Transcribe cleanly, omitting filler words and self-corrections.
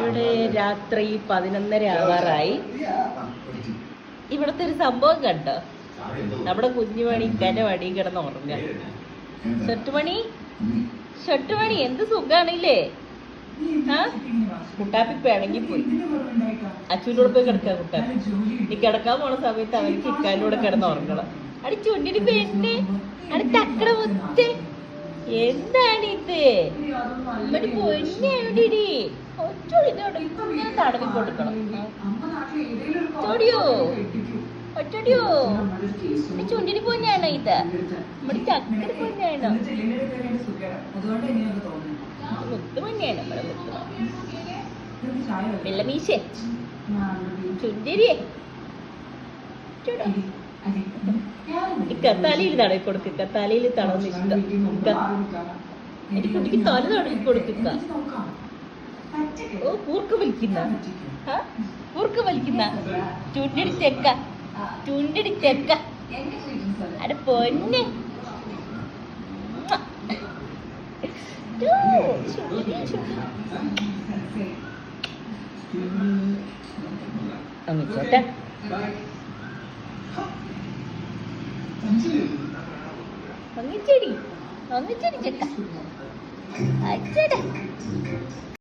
ഇവിടെ രാത്രി 11:30 ആവാറായി. ഇവിടുത്തെ ഒരു സംഭവം കണ്ടോ? നമ്മുടെ കുഞ്ഞുമണി ഇക്കാന്റെ വടി കിടന്ന് ഉറങ്ങുക. ഷട്ടുമണി എന്ത് സുഖാണില്ലേ? കുട്ടാപ്പി പിണങ്ങിപ്പോയി. അച്ഛൻ്റെ കൂടെ പോയി കിടക്കുക. കുട്ടാപ്പി ഈ കിടക്കാൻ പോണ സമയത്ത് അവർക്ക് ഇക്കാൻ്റെ കൂടെ കിടന്ന് ഉറങ്ങണം. അടി ചുണ്ടിന് പേരിന്റെ അടി തക്കട മുത്തേ, എന്താണിത്? ഒരു പൊന്നെടി ഞാൻ തടവി കൊടുക്കണം. ചോടിയോ ഒറ്റടിയോ ചുണ്ടിന് പൊന്നാണോ ഇത്? നമ്മുടെ ചക്കര പൊന്നാണോ? മുത്ത് പൊന്നെയാണ് നമ്മുടെ മുത്ത്. വെള്ളമീശേ ചുണ്ടിരിയേ തലയിൽ തടവി കൊടുക്കുക. തലയിൽ തടവുന്ന ഇഷ്ടം. എന്റെ കുട്ടിക്ക് തല തടവി കൊടുക്കുക. ഓ കൂർക്ക വലിക്കുന്ന ചുണ്ടിടി ചെക്ക അടെ പൊന്നെ. ചേട്ടാ ചെക്ക അച്ചടാ.